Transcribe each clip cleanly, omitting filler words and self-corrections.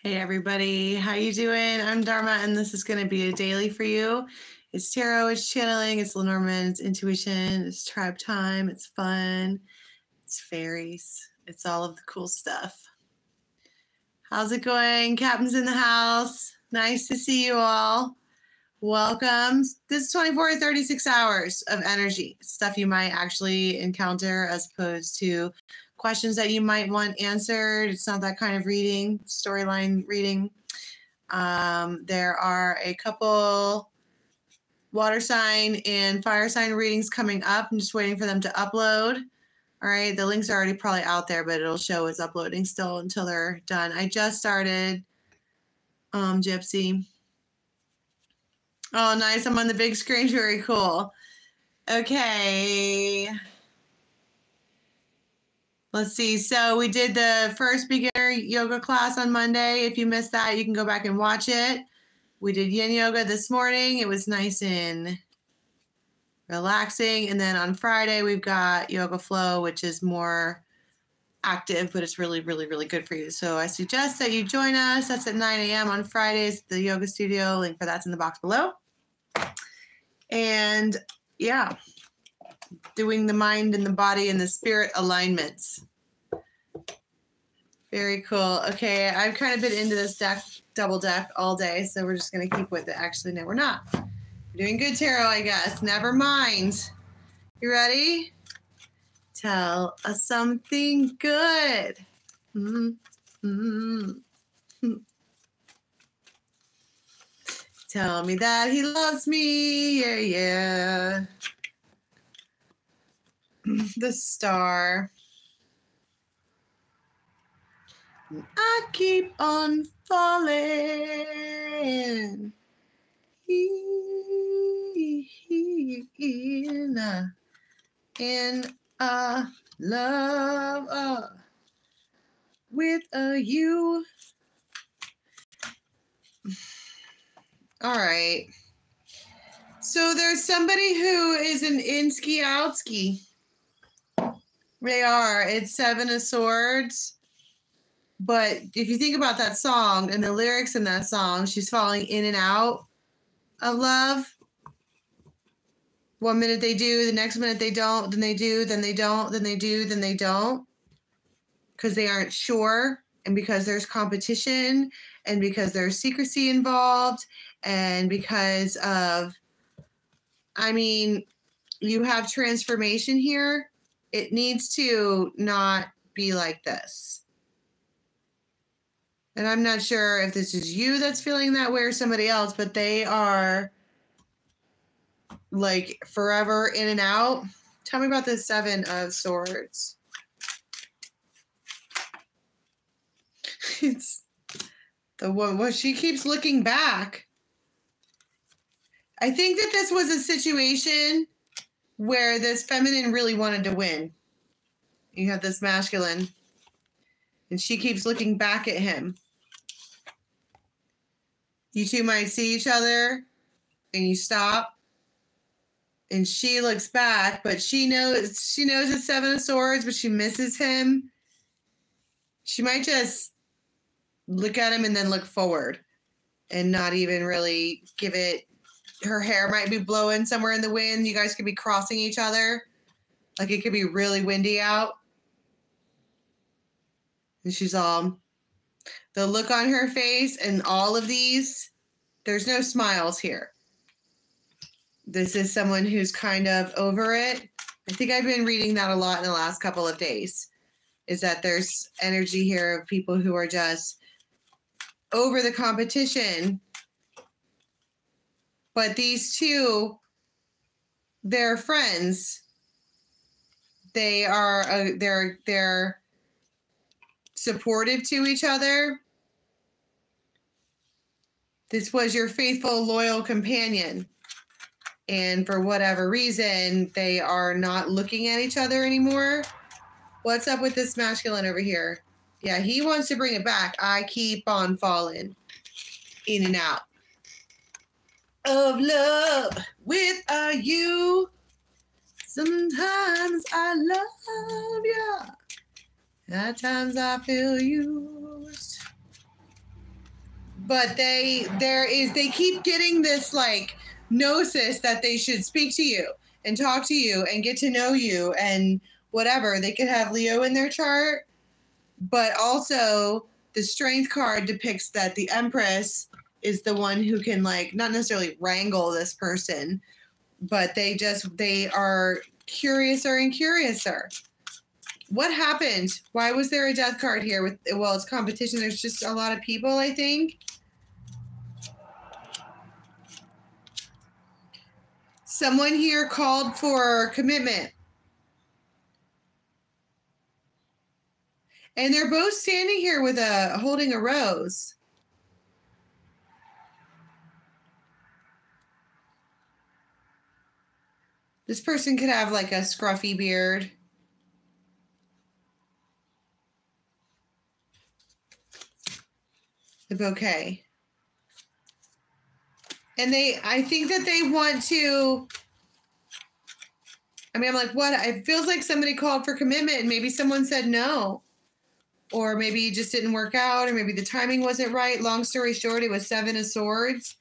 Hey everybody, how you doing? I'm Dharma and this is going to be a daily for you. It's tarot, it's channeling, it's Lenormand, it's intuition, it's tribe time, it's fun, it's fairies, it's all of the cool stuff. How's it going? Captain's in the house. Nice to see you all. Welcome. This is 24 to 36 hours of energy, stuff you might actually encounter as opposed to questions that you might want answered. It's not that kind of reading, storyline reading. There are a couple water sign and fire sign readings coming up. I'm just waiting for them to upload. All right, the links are already probably out there, but it'll show it's uploading still until they're done. I just started, Gypsy. Oh, nice. I'm on the big screen. Very cool. Okay. Let's see. So we did the first beginner yoga class on Monday. If you missed that, you can go back and watch it. We did yin yoga this morning. It was nice and relaxing. And then on Friday, we've got yoga flow, which is more active, but it's really, really, really good for you. So I suggest that you join us. That's at 9 a.m. on Fridays, the yoga studio. Link for that's in the box below. And yeah, doing the mind and the body and the spirit alignments. Very cool. Okay, I've kind of been into this deck, double deck all day, so we're just going to keep with it. Actually, no, we're not. We're doing good tarot, I guess. Never mind. You ready? Tell us something good. Tell me that he loves me. Yeah, yeah. The star. I keep on falling in love with you. All right. So there's somebody who is an inski outski. They are. It's Seven of Swords. But if you think about that song and the lyrics in that song, she's falling in and out of love. One minute they do, the next minute they don't, then they do, then they don't, then they do, then they don't. Because they aren't sure, and because there's competition, and because there's secrecy involved, and because of, you have transformation here. It needs to not be like this. And I'm not sure if this is you that's feeling that way or somebody else, but they are like forever in and out. Tell me about the Seven of Swords. It's the one where she keeps looking back. I think that this was a situation where this feminine really wanted to win. You have this masculine, and she keeps looking back at him. You two might see each other, and you stop, and she looks back, but she knows it's Seven of Swords, but she misses him. She might just look at him and then look forward and not even really give it. Her hair might be blowing somewhere in the wind. You guys could be crossing each other. Like it could be really windy out. And she's all, the look on her face and all of these, there's no smiles here. This is someone who's kind of over it. I think I've been reading that a lot in the last couple of days, is that there's energy here of people who are just over the competition. But these two, they're friends. They are, they're supportive to each other. This was your faithful, loyal companion. And for whatever reason, they are not looking at each other anymore. What's up with this masculine over here? Yeah, he wants to bring it back. I keep on falling in and out of love with you. Sometimes I love you. At times I feel used. but they keep getting this like gnosis that they should speak to you and talk to you and get to know you and whatever. They could have Leo in their chart, but also the strength card depicts that the Empress is the one who can like not necessarily wrangle this person, but they are curiouser and curiouser. What happened? Why was there a death card here? Well, it's competition. There's just a lot of people, I think. Someone here called for commitment. And they're both standing here with holding a rose. This person could have like a scruffy beard. The bouquet. And I think that they want to, I mean, I'm like, what? It feels like somebody called for commitment and maybe someone said no. Or maybe it just didn't work out, or maybe the timing wasn't right. Long story short, it was 7 of Swords.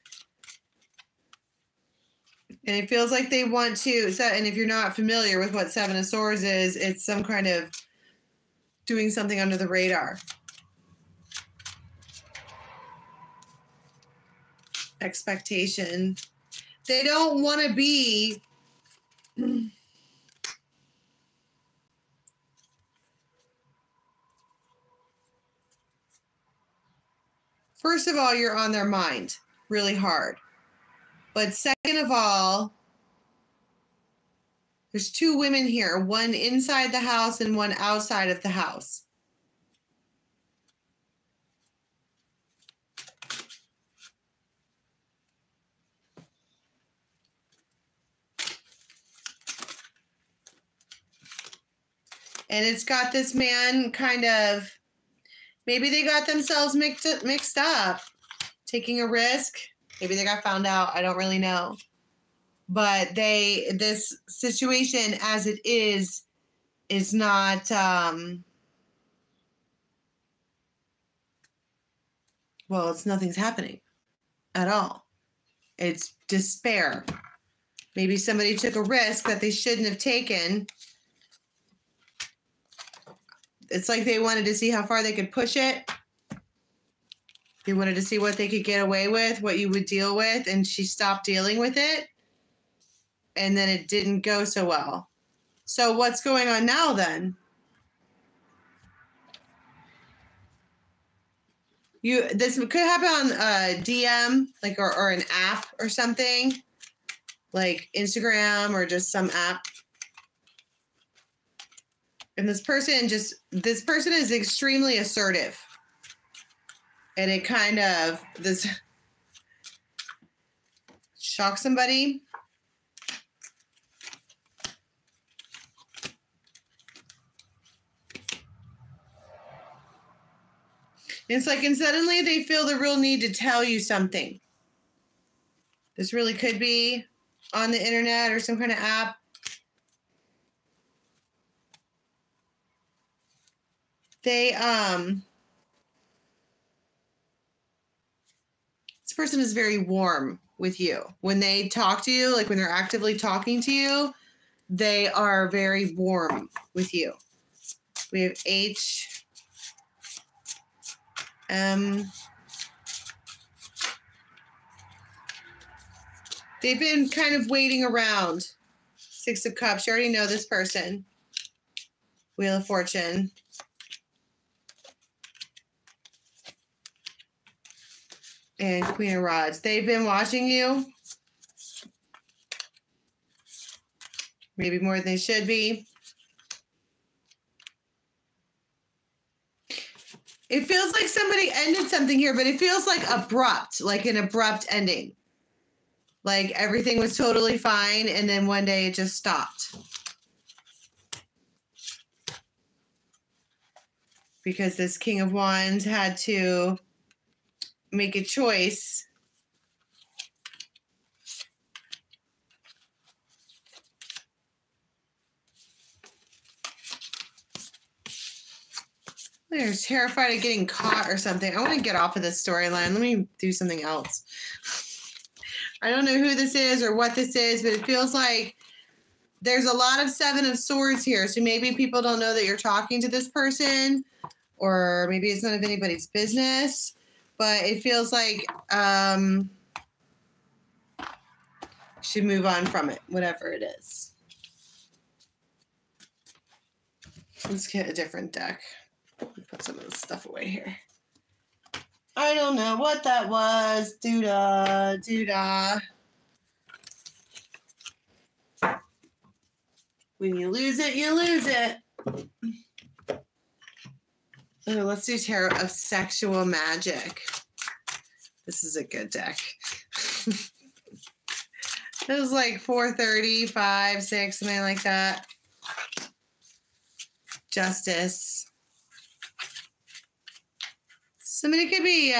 And it feels like they want to, and if you're not familiar with what 7 of Swords is, it's some kind of doing something under the radar. Expectation. They don't want to be first of all, you're on their mind really hard. But second of all, there's 2 women here, one inside the house and one outside of the house. And it's got this man kind of, maybe they got themselves mixed up, taking a risk. Maybe they got found out. I don't really know. But this situation as it is not, nothing's happening at all. It's despair. Maybe somebody took a risk that they shouldn't have taken. It's like they wanted to see how far they could push it. They wanted to see what they could get away with, what you would deal with, and she stopped dealing with it. And then it didn't go so well. So what's going on now then? This could happen on a DM, like or an app or something, like Instagram or just some app. And this person is extremely assertive. And it kind of shocks somebody. It's like, and suddenly they feel the real need to tell you something. This really could be on the internet or some kind of app. This person is very warm with you. When they talk to you, like when they're actively talking to you, they are very warm with you. We have H, they've been kind of waiting around. 6 of Cups. You already know this person. Wheel of Fortune. And Queen of Rods. They've been watching you. Maybe more than they should be. It feels like somebody ended something here, but it feels like abrupt, like an abrupt ending. Like everything was totally fine, and then one day it just stopped. Because this King of Wands had to make a choice. They're terrified of getting caught or something. I want to get off of this storyline. Let me do something else. I don't know who this is or what this is, but it feels like there's a lot of Seven of Swords here. So maybe people don't know that you're talking to this person, or maybe it's none of anybody's business, but it feels like you should move on from it, whatever it is. Let's get a different deck. Put some of this stuff away here. I don't know what that was. Doo-dah, doo-dah. When you lose it, you lose it. Oh, let's do Tarot of Sexual Magic. This is a good deck. It was like 4:30, 5, 6, something like that. Justice. Somebody could be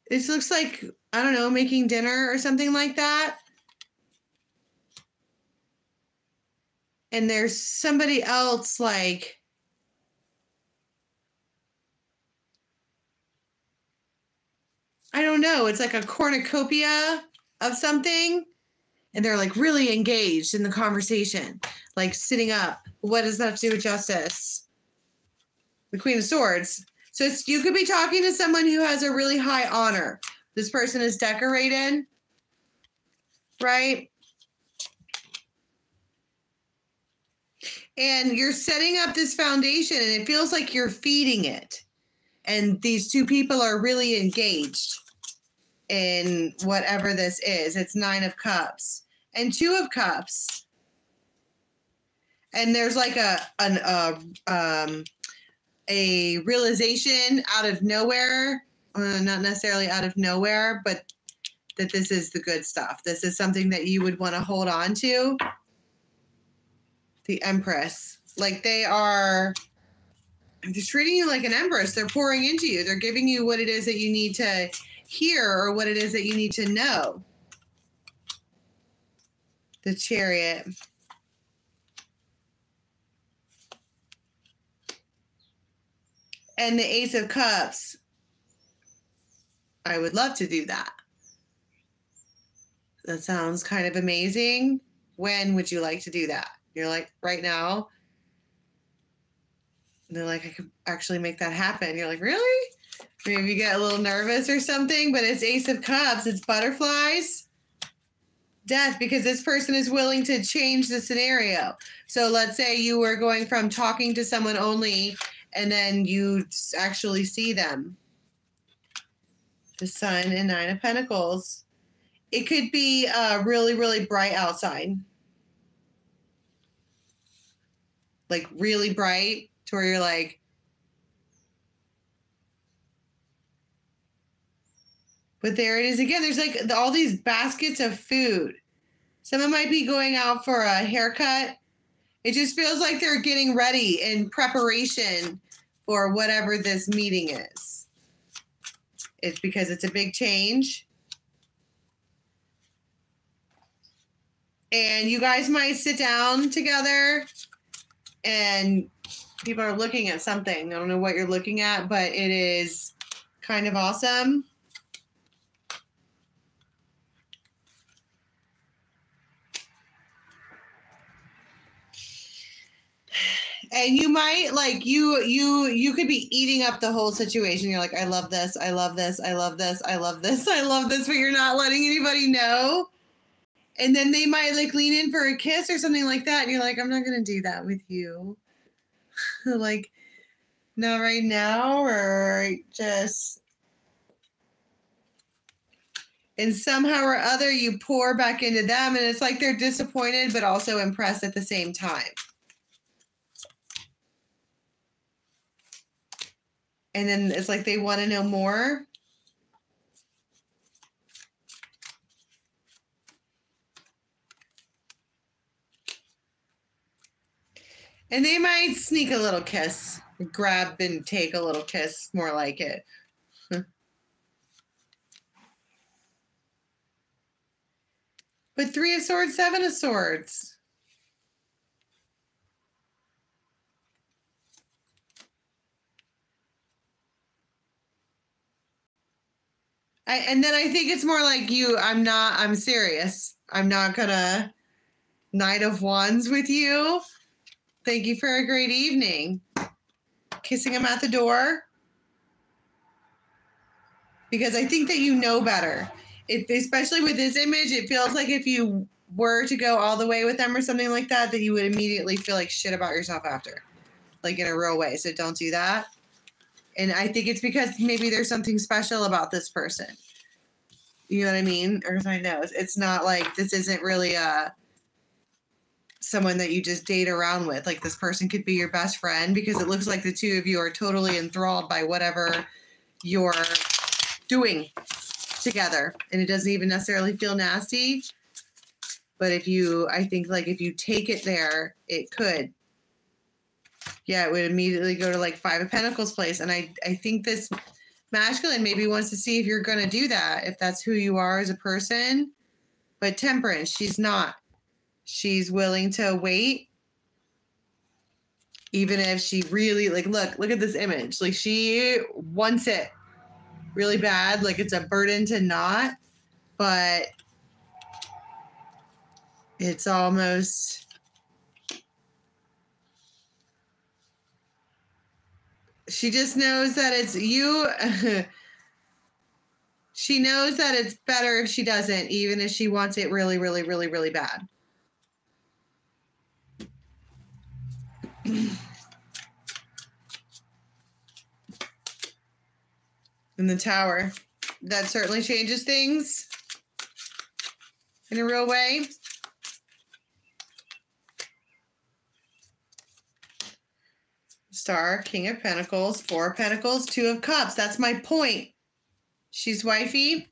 this looks like, I don't know, making dinner or something like that. And there's somebody else like, I don't know, it's like a cornucopia of something. And they're like really engaged in the conversation, like sitting up. What does that have to do with justice? The Queen of Swords. So you could be talking to someone who has a really high honor. This person is decorated, right? And you're setting up this foundation and it feels like you're feeding it. And these two people are really engaged in whatever this is. It's 9 of Cups and 2 of Cups. And there's like a realization out of nowhere, not necessarily out of nowhere, but that this is the good stuff. This is something that you would want to hold on to. The Empress. Like they're treating you like an empress. They're pouring into you. They're giving you what it is that you need to hear or what it is that you need to know. The Chariot. And the Ace of Cups. I would love to do that. That sounds kind of amazing. When would you like to do that? You're like, right now? And they're like, I could actually make that happen. You're like, really? Maybe you get a little nervous or something, but it's Ace of Cups. It's butterflies. Death, because this person is willing to change the scenario. So let's say you were going from talking to someone only, and then you actually see them. The Sun and 9 of Pentacles. It could be really, really bright outside. Like really bright to where you're like, but there it is again. There's like all these baskets of food. Someone might be going out for a haircut. It just feels like they're getting ready in preparation for whatever this meeting is. It's because it's a big change. And you guys might sit down together and people are looking at something. I don't know what you're looking at, but it is kind of awesome. And you might like you could be eating up the whole situation. You're like, I love this, I love this, I love this, I love this, I love this, but you're not letting anybody know. And then they might like lean in for a kiss or something like that. And you're like, I'm not gonna do that with you. Like, not right now, or just. And somehow or other you pour back into them, and it's like they're disappointed but also impressed at the same time. And then it's like they want to know more. And they might sneak a little kiss. Grab and take a little kiss, more like it. But 3 of Swords, 7 of Swords. And then I think it's more like I'm serious. I'm not gonna Knight of Wands with you. Thank you for a great evening. Kissing him at the door. Because I think that you know better. Especially with this image, it feels like if you were to go all the way with them or something like that, that you would immediately feel like shit about yourself after. Like in a real way. So don't do that. And I think it's because maybe there's something special about this person. You know what I mean? Or I know it's not like this isn't really someone that you just date around with. Like this person could be your best friend because it looks like the two of you are totally enthralled by whatever you're doing together. And it doesn't even necessarily feel nasty. But I think like if you take it there, it could. Yeah, it would immediately go to like 5 of Pentacles place. And I think this masculine maybe wants to see if you're going to do that, if that's who you are as a person. But Temperance, she's not. She's willing to wait. Even if she really, like, look at this image. Like, she wants it really bad. Like, it's a burden to not. But it's almost... She just knows that it's you. She knows that it's better if she doesn't, even if she wants it really, really, really, really bad. In the Tower. That certainly changes things in a real way. Star, King of Pentacles, 4 of Pentacles, 2 of Cups. That's my point. She's wifey.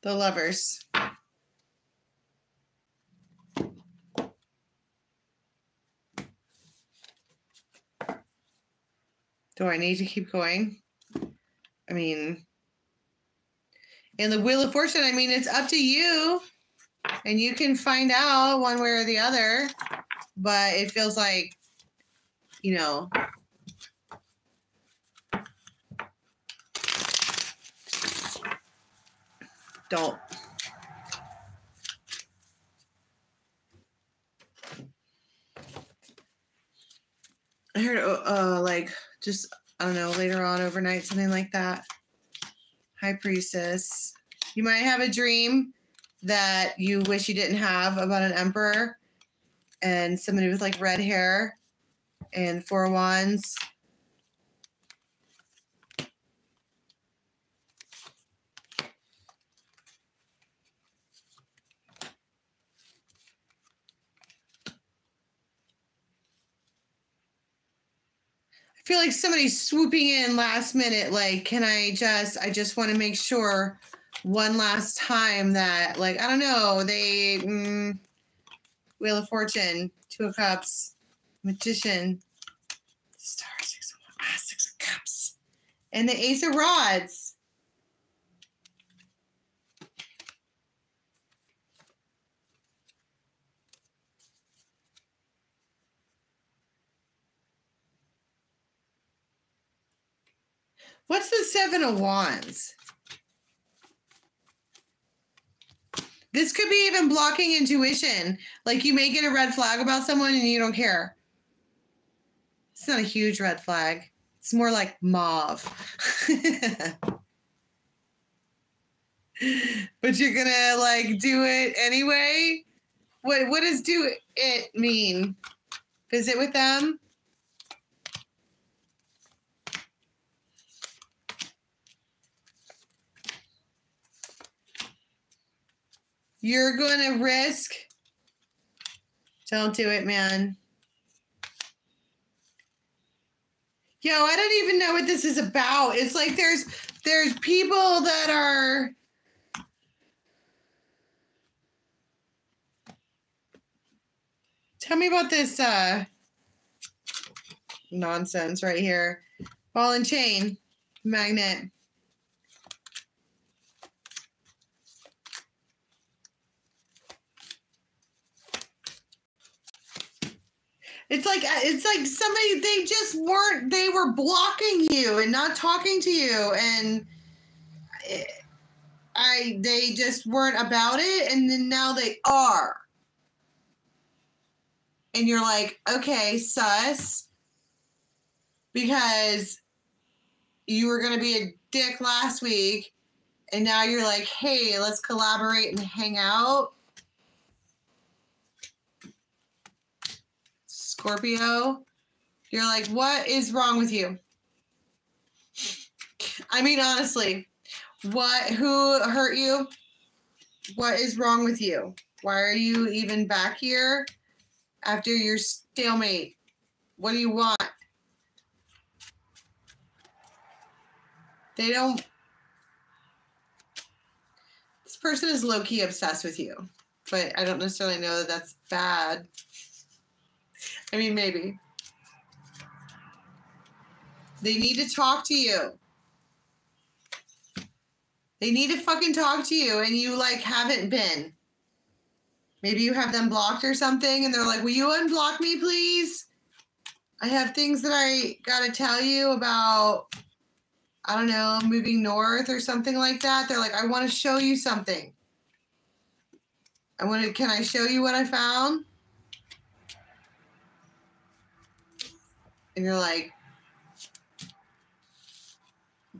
The Lovers. Do I need to keep going? I mean, and the Wheel of Fortune, I mean, it's up to you. And you can find out one way or the other. But it feels like, you know, don't. I heard, like, just, I don't know, later on overnight, something like that. High Priestess. You might have a dream that you wish you didn't have about an emperor and somebody with, like, red hair and 4 of Wands. I feel like somebody's swooping in last minute. Like, I just want to make sure one last time that, like, I don't know, Wheel of Fortune, 2 of Cups, Magician, Star, 6 of Cups, and the Ace of Rods. What's the 7 of Wands? This could be even blocking intuition. Like you may get a red flag about someone and you don't care. It's not a huge red flag. It's more like mauve. But you're gonna like do it anyway? What does do it mean? Visit with them? You're going to risk. Don't do it, man. Yo, I don't even know what this is about. It's like there's people that are tell me about this nonsense right here. Ball and chain, magnet. It's like somebody, they were blocking you and not talking to you, and they just weren't about it, and then now they are. And you're like, okay, sus, because you were going to be a dick last week, and now you're like, hey, let's collaborate and hang out. Scorpio, you're like, what is wrong with you? I mean, honestly, who hurt you? What is wrong with you? Why are you even back here after your stalemate? What do you want? This person is low-key obsessed with you, but I don't necessarily know that that's bad. I mean, maybe. They need to talk to you. They need to fucking talk to you, and you, like, haven't been. Maybe you have them blocked or something, and they're like, will you unblock me, please? I have things that I gotta tell you about, I don't know, moving north or something like that. They're like, I want to show you something. Can I show you what I found? And you're like,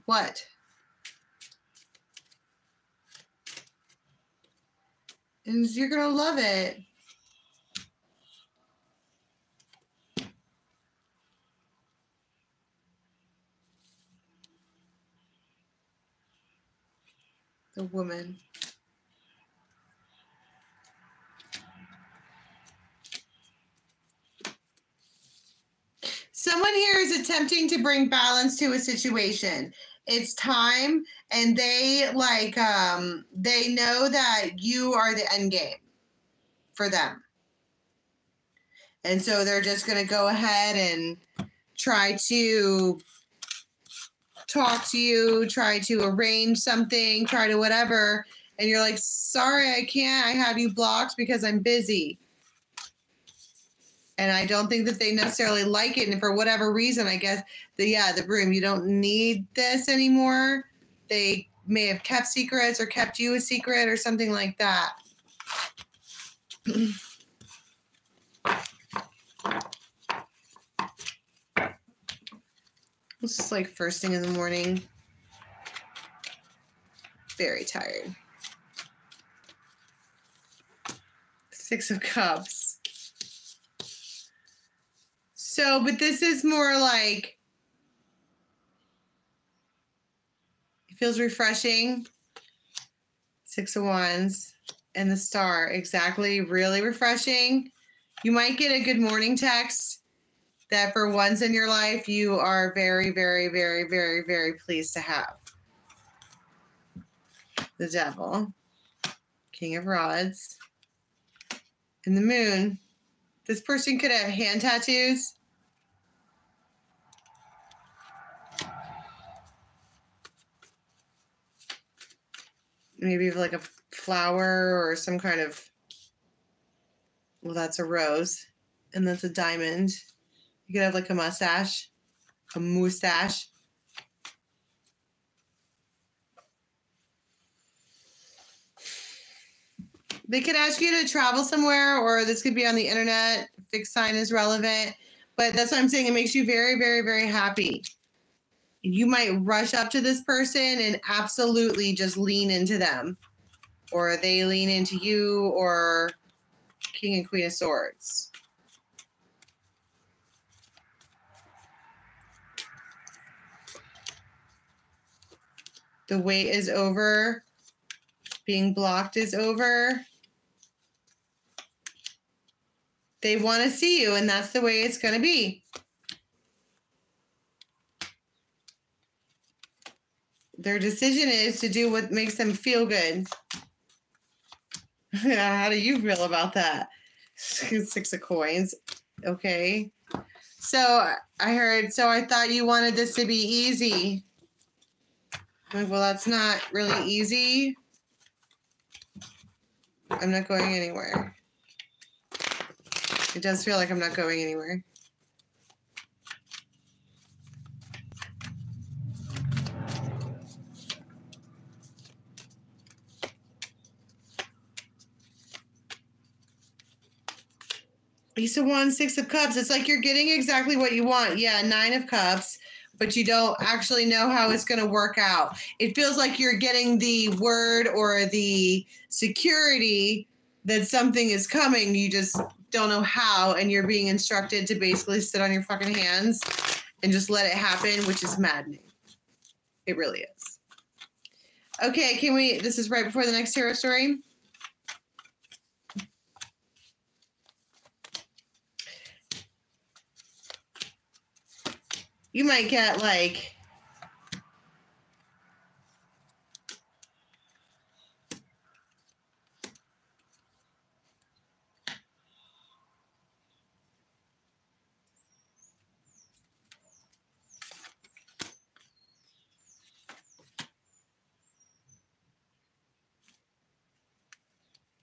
what? And you're going to love it. The woman. Someone here is attempting to bring balance to a situation. It's time, and they they know that you are the end game for them. And so they're just going to go ahead and try to talk to you, try to arrange something, try to whatever. And you're like, sorry, I can't. I have you blocked because I'm busy. And I don't think that they necessarily like it. And for whatever reason, I guess, the broom, you don't need this anymore. They may have kept secrets or kept you a secret or something like that. It's just like first thing in the morning. Very tired. 6 of Cups. So, but this is more like, it feels refreshing. 6 of Wands and the Star. Exactly. Really refreshing. You might get a good morning text that for once in your life, you are very, very, very, very, very pleased to have. The Devil. King of Rods. And the Moon. This person could have hand tattoos. Maybe like a flower or some kind of, well, that's a rose. And that's a diamond. You could have like a mustache. A mustache. They could ask you to travel somewhere, or this could be on the internet. Fixed sign is relevant. But that's what I'm saying. It makes you very, very, very happy. You might rush up to this person and absolutely just lean into them. Or they lean into you, or King and Queen of Swords. The wait is over. Being blocked is over. They want to see you, and that's the way it's going to be. Their decision is to do what makes them feel good. How do you feel about that? 6 of Coins. Okay. So I thought you wanted this to be easy. I'm like, well, that's not really easy. I'm not going anywhere. It does feel like I'm not going anywhere. Ace of Wands, Six of Cups. It's like you're getting exactly what you want. Yeah, Nine of Cups, but you don't actually know how it's going to work out. It feels like you're getting the word or the security that something is coming. You just don't know how, and you're being instructed to basically sit on your fucking hands and just let it happen, which is maddening. It really is. Okay, this is right before the next tarot story. You might get like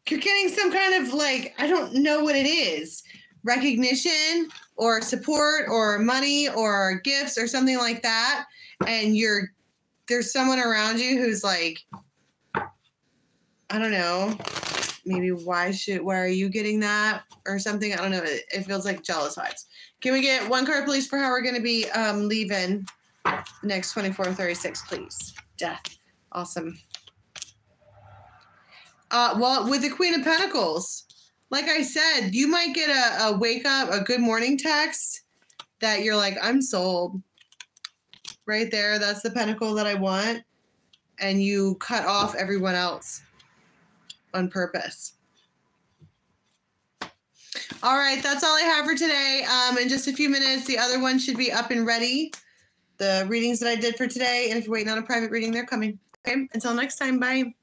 you're getting some kind of like, I don't know what it is, recognition or support or money or gifts or something like that. And there's someone around you who's like, I don't know, maybe why are you getting that or something? I don't know. It feels like jealous vibes. Can we get one card, please, for how we're going to be leaving the next 24-36, please? Death. Awesome. Well, with the Queen of Pentacles, like I said, you might get a wake up, a good morning text that you're like, I'm sold. Right there, that's the pentacle that I want. And you cut off everyone else on purpose. All right, that's all I have for today. In just a few minutes, the other one should be up and ready. The readings that I did for today. And if you're waiting on a private reading, they're coming. Okay, until next time, bye.